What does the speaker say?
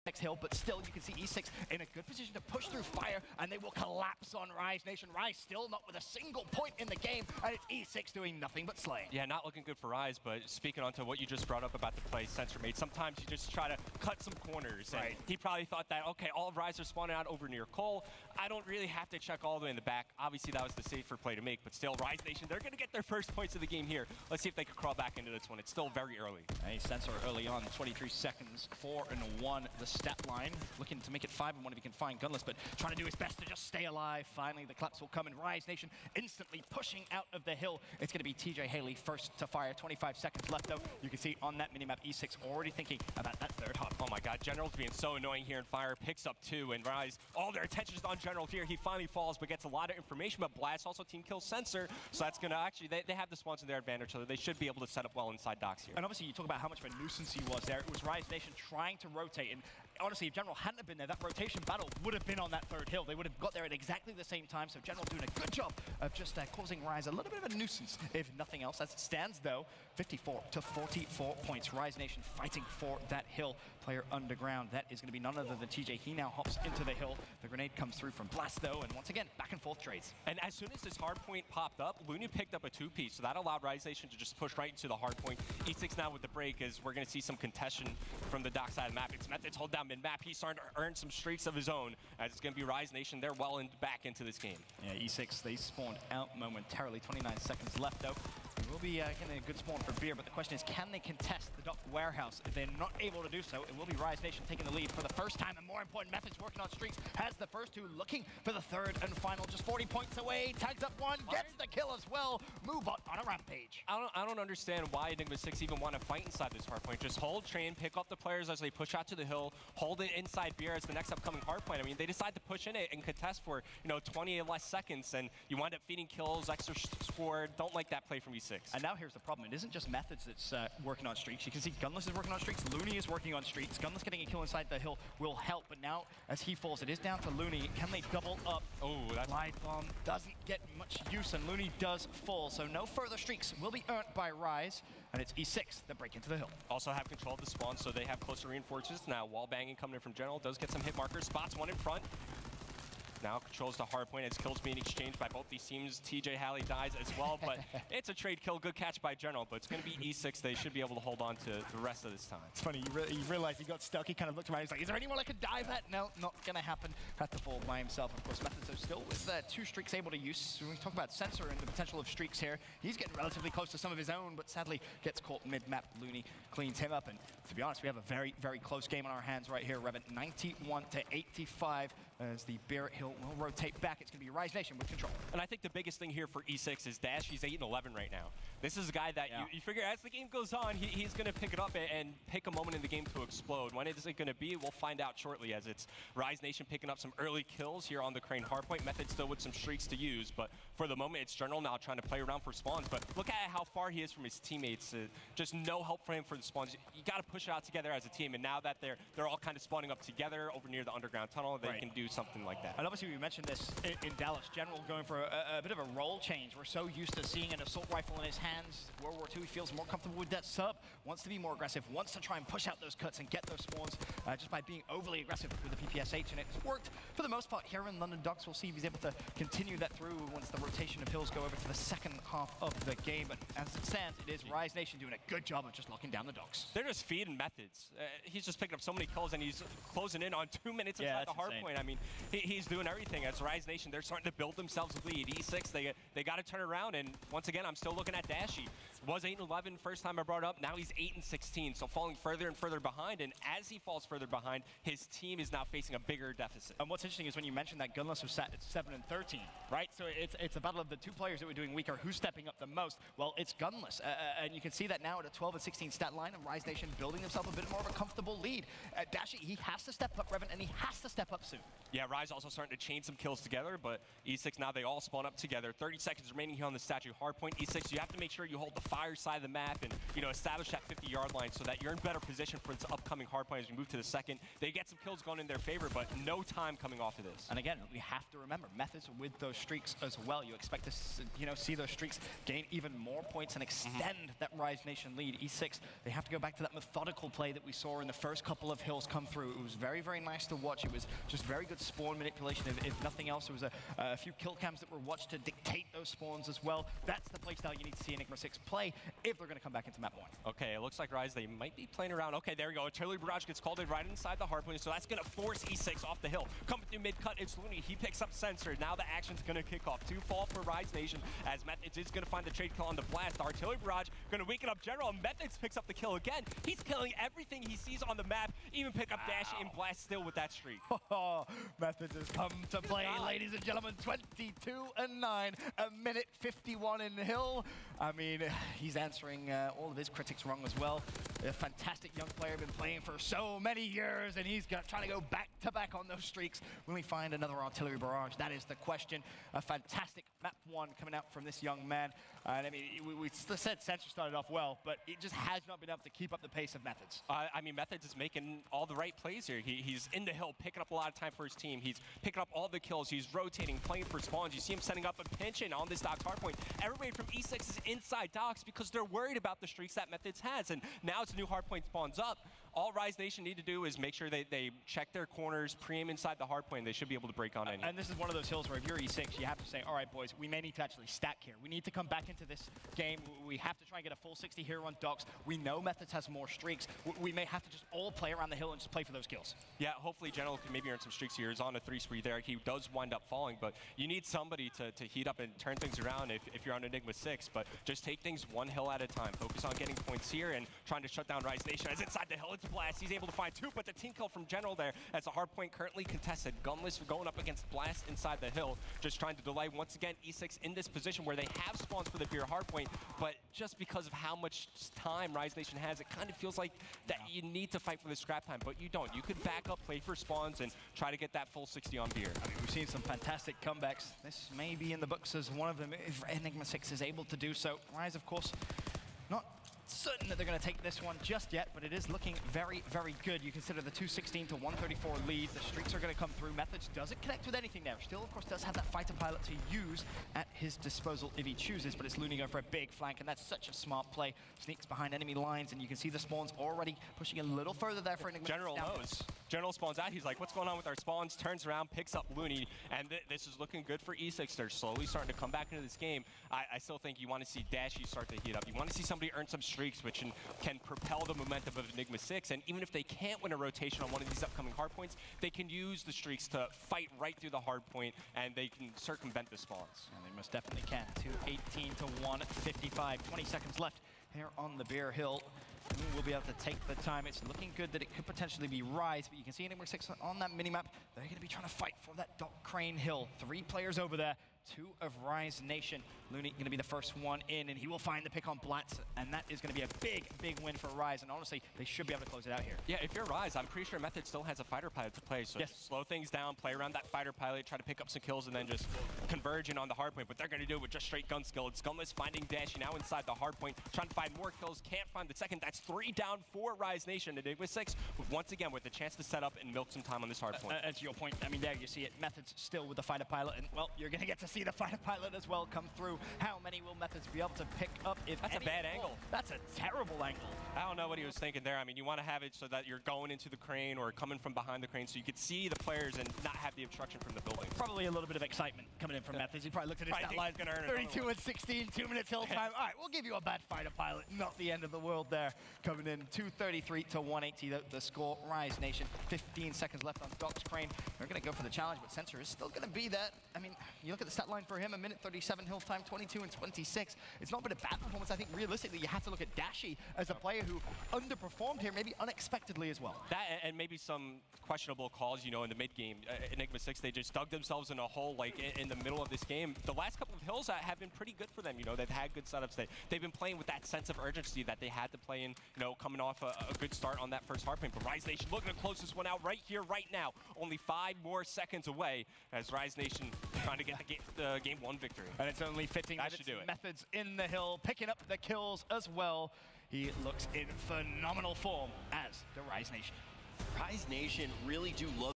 next hill, but still you can see E6 in a good position to push through fire, and they will collapse on Rise Nation. Rise still not with a single point in the game, and it's E6 doing nothing but slaying. Yeah, not looking good for Rise, but speaking onto what you just brought up about the play Sensor made, sometimes you just try to cut some corners. Right. And he probably thought that, okay, all of Rise are spawning out over near Cole. I don't really have to check all the way in the back. Obviously, that was the safer play to make, but still, Rise Nation, they're going to get their first points of the game here. Let's see if they can crawl back into this one. It's still very early. Hey, Sensor early on, 23 seconds, 4-1 the stat line. Looking to make it 5-1 if he can find Gunless, but trying to do his best to just stay alive. Finally, the claps will come, and Rise Nation instantly pushing out of the hill. It's going to be TJ Haley first to fire. 25 seconds left, though. You can see on that minimap, E6 already thinking about that third hop. Oh my god, General's being so annoying here, and Fire picks up 2, and Rise, all their attention is on General here. He finally falls, but gets a lot of information, but Blast also team kills Sensor, so that's going to actually, they have the spawns in their advantage, so they should be able to set up well inside docks here. And obviously, you talk about how much of a nuisance he was there. It was Rise Nation trying to rotate, and honestly, if General hadn't have been there, that rotation battle would have been on that third hill. They would have got there at exactly the same time, so General doing a good job of just causing Rise a little bit of a nuisance, if nothing else. As it stands, though, 54 to 44 points. Rise Nation fighting for that hill. Player underground, that is going to be none other than TJ. He now hops into the hill. The grenade comes through from Blast, though, and once again, back and forth trades. And as soon as this hard point popped up, Looney picked up a 2-piece, so that allowed Rise Nation to just push right into the hard point. E6 now with the break, as we're going to see some contention from the dock side of the map. It's Methodz hold down mid-map. He's starting to earn some streaks of his own, as it's going to be Rise Nation. They're well back into this game. Yeah, E6, they spawned out momentarily. 29 seconds left, though. We'll be getting a good spawn for Beer, but the question is, can they contest the dock warehouse? If they're not able to do so, it will be Rise Nation taking the lead for the first time, and more important, Methodz working on streaks, has the first 2 looking for the third and final, just 40 points away, tags up 1, gets the kill as well. Move on a rampage. I don't understand why Enigma 6 even want to fight inside this hard point. Just hold train, pick up the players as they push out to the hill, hold it inside Beer as the next upcoming hard point. I mean, they decide to push in it and contest for, 20 and less seconds, and you wind up feeding kills, extra score. Don't like that play from E6. And now here's the problem. It isn't just Methodz that's working on streaks. You can see Gunless is working on streaks. Looney is working on streaks. Gunless getting a kill inside the hill will help, but now as he falls, it is down to Looney. Can they double up? Oh, that Light Bomb doesn't get much use, and Looney does fall, so no further streaks will be earned by Rise, and it's E6 that break into the hill. Also have control of the spawn, so they have closer reinforcements. Now wall banging coming in from General, does get some hit markers, spots one in front. Now controls the hard point. It's kills being exchanged by both these teams. TJ Haley dies as well, but it's a trade kill. Good catch by General, but it's going to be E6. They should be able to hold on to the rest of this time. It's funny, you realize he got stuck. He kind of looked around. He's like, is there anyone I could dive at? No, not going to happen. Had to fall by himself. Of course, Methodz still with 2 streaks able to use. When we talk about Sensor and the potential of streaks here, he's getting relatively close to some of his own, but sadly gets caught mid-map. Looney cleans him up, and to be honest, we have a very, very close game on our hands right here, Revan. 91 to 85 as the Barrett Hill will rotate back. It's going to be Rise Nation with control. And I think the biggest thing here for E6 is Dash. He's 8-11 right now. This is a guy that you figure as the game goes on, he's going to pick it up and pick a moment in the game to explode. When is it going to be? We'll find out shortly, as it's Rise Nation picking up some early kills here on the Crane hardpoint. Methodz still with some streaks to use, but for the moment, it's General now trying to play around for spawns. But look at how far he is from his teammates. Just no help for him for the spawns. You got to push it out together as a team, and now that they're all kind of spawning up together over near the underground tunnel, they can do something like that. And obviously, we mentioned this in Dallas. General going for a bit of a role change. We're so used to seeing an assault rifle in his hands. World War II, he feels more comfortable with that sub, wants to be more aggressive, wants to try and push out those cuts and get those spawns just by being overly aggressive with the PPSH, and it's worked for the most part here in London Docks. We'll see if he's able to continue that through once the rotation of hills go over to the second half of the game. But as it stands, it is Rise Nation doing a good job of just locking down the docks. They're just feeding Methodz. He's just picking up so many kills, and he's closing in on 2 minutes inside the hard point. I mean, he's doing everything. As Rise Nation, they're starting to build themselves a lead. E6, they got to turn around, and once again, I'm still looking at Dashy. Was 8-11 first time I brought it up. Now he's 8-16, so falling further and further behind. And as he falls further behind, his team is now facing a bigger deficit. And what's interesting is when you mentioned that Gunless was sat at 7-13, right? So it's a battle of the 2 players that were doing weaker. Who's stepping up the most? Well, it's Gunless, and you can see that now at a 12-16 stat line, and Rise Nation building themselves a bit more of a comfortable lead. Dashy, he has to step up, Revan, and he has to step up soon. Yeah, Rise also starting to chain some kills together, but E6 now they all spawn up together. 30 seconds remaining here on the statue hardpoint. E6, you have to make sure you hold the fire side of the map and, you know, establish that 50-yard line so that you're in better position for its upcoming hardpoint as we move to the second. They get some kills going in their favor, but no time coming off of this. And again, we have to remember, Methodz with those streaks as well. You expect to, you know, see those streaks gain even more points and extend that Rise Nation lead. E6, they have to go back to that methodical play that we saw in the first couple of hills come through. It was very, very nice to watch. It was just very good spawn manipulation. If nothing else, there was a few kill cams that were watched to dictate those spawns as well. That's the playstyle you need to see Enigma 6 play if they're going to come back into map 1. Okay, it looks like Rise, they might be playing around. Okay, there we go. Artillery Barrage gets called in right inside the hardpoint, so that's going to force E6 off the hill. Coming through mid-cut, it's Looney. He picks up Sensor. Now the action's going to kick off. 2 fall for Rise Nation as Methodz is going to find the trade kill on the blast. The Artillery Barrage going to weaken up General. Methodz picks up the kill again. He's killing everything he sees on the map, even pick up Dash and Blast still with that streak. Oh, Methodz has come to play, ladies and gentlemen. 22-9, a minute 51 in hill. I mean, he's answering all of his critics wrong as well. A fantastic young player, been playing for so many years, and he's trying to go back-to-back on those streaks. Will he find another Artillery Barrage? That is the question. A fantastic map 1 coming out from this young man. And I mean, we said Sensor started off well, but it just has not been able to keep up the pace of Methodz. I mean, Methodz is making all the right plays here. He's in the hill, picking up a lot of time for his team. He's picking up all the kills. He's rotating, playing for spawns. You see him setting up a pinch-in on this Doc's hardpoint. Everybody from E6 is inside Doc's because they're worried about the streaks that Methodz has. And now it's a new hardpoint spawns up. All Rise Nation need to do is make sure they check their corners, pre-aim inside the hardpoint. They should be able to break on any. And this is one of those hills where if you're E6, you have to say, all right, boys, we may need to actually stack here. We need to come back into this game. We have to try and get a full 60 here on Doc's. We know Methodz has more streaks. We may have to just all play around the hill and just play for those kills. Yeah, hopefully General can maybe earn some streaks here. He's on a 3 spree there. He does wind up falling, but you need somebody to heat up and turn things around if you're on Enigma 6. But just take things one hill at a time. Focus on getting points here and trying to shut down Rise Nation. As inside the hill, it's Blast. He's able to find 2, but the team kill from General there as the hardpoint currently contested. Gunless going up against Blast inside the hill, just trying to delay once again E6 in this position where they have spawns for the beer hardpoint, but just because of how much time Rise Nation has, it kind of feels like that you need to fight for the scrap time, but you don't. You could back up, play for spawns, and try to get that full 60 on beer. I mean, we've seen some fantastic comebacks. This may be in the books as one of them if Enigma 6 is able to do so. Rise, of course, not certain that they're going to take this one just yet, but it is looking very, very good. You consider the 216 to 134 lead. The streaks are going to come through. Methodz doesn't connect with anything there. Still, of course, does have that fighter pilot to use at his disposal if he chooses, but it's Looney going for a big flank, and that's such a smart play. Sneaks behind enemy lines, and you can see the spawns already pushing a little further there for Enigma. General knows. General spawns out. He's like, what's going on with our spawns? Turns around, picks up Looney, and this is looking good for E6. They're slowly starting to come back into this game. I still think you want to see Dashy start to heat up. You want to see somebody earn some streaks, which can propel the momentum of Enigma 6. And even if they can't win a rotation on one of these upcoming hardpoints, they can use the streaks to fight right through the hardpoint, and they can circumvent the spawns. And they most definitely can. 218 to 155. 20 seconds left here on the Bear Hill. We'll be able to take the time. It's looking good that it could potentially be Rise, but you can see Enigma 6 on that minimap. They're going to be trying to fight for that Doc Crane Hill. 3 players over there. 2 of Rise Nation. Looney going to be the first one in, and he will find the pick on Blatz, and that is going to be a big, big win for Rise, and honestly, they should be able to close it out here. Yeah, if you're Rise, I'm pretty sure Methodz still has a fighter pilot to play, so just slow things down, play around that fighter pilot, try to pick up some kills, and then just converge in on the hardpoint, but they're going to do it with just straight gun skill. It's Gunless finding Dashy now inside the hardpoint, trying to find more kills, can't find the second. That's 3 down for Rise Nation. Enigma 6, once again, with the chance to set up and milk some time on this hardpoint. And to your point, I mean, there you see it. Methodz still with the fighter pilot, and, well, you're going to get to see the fighter pilot as well come through. How many will Methodz be able to pick up, if That's any? A bad angle. That's a terrible angle. I don't know what he was thinking there. I mean, you want to have it so that you're going into the crane or coming from behind the crane so you could see the players and not have the obstruction from the building. Probably a little bit of excitement coming in from Methodz. He probably looked at his stat line. 32 and 16, 2 minutes hill time. All right, we'll give you a bad fighter pilot. Not the end of the world there. Coming in 233 to 180, the score. Rise Nation, 15 seconds left on Doc's Crane. They're going to go for the challenge, but Sensor is still going to be that. I mean, you look at the stat line for him, a minute 37 hill time, 22 and 26. It's not been a bad performance. I think realistically, you have to look at Dashy as a player who underperformed here, maybe unexpectedly as well. That and maybe some questionable calls, you know, in the mid game. Enigma 6, they just dug themselves in a hole like in the middle of this game. The last couple of hills have been pretty good for them. You know, they've had good setups. They've been playing with that sense of urgency that they had to play in, you know, coming off a good start on that first hardpoint. But Rise Nation looking to close this one out right here, right now. Only 5 more seconds away as Rise Nation trying to get the game 1 victory. And it's only fitting that it's Methodz in the hill, picking up the kills as well. He looks in phenomenal form as the Rise Nation. Rise Nation really do look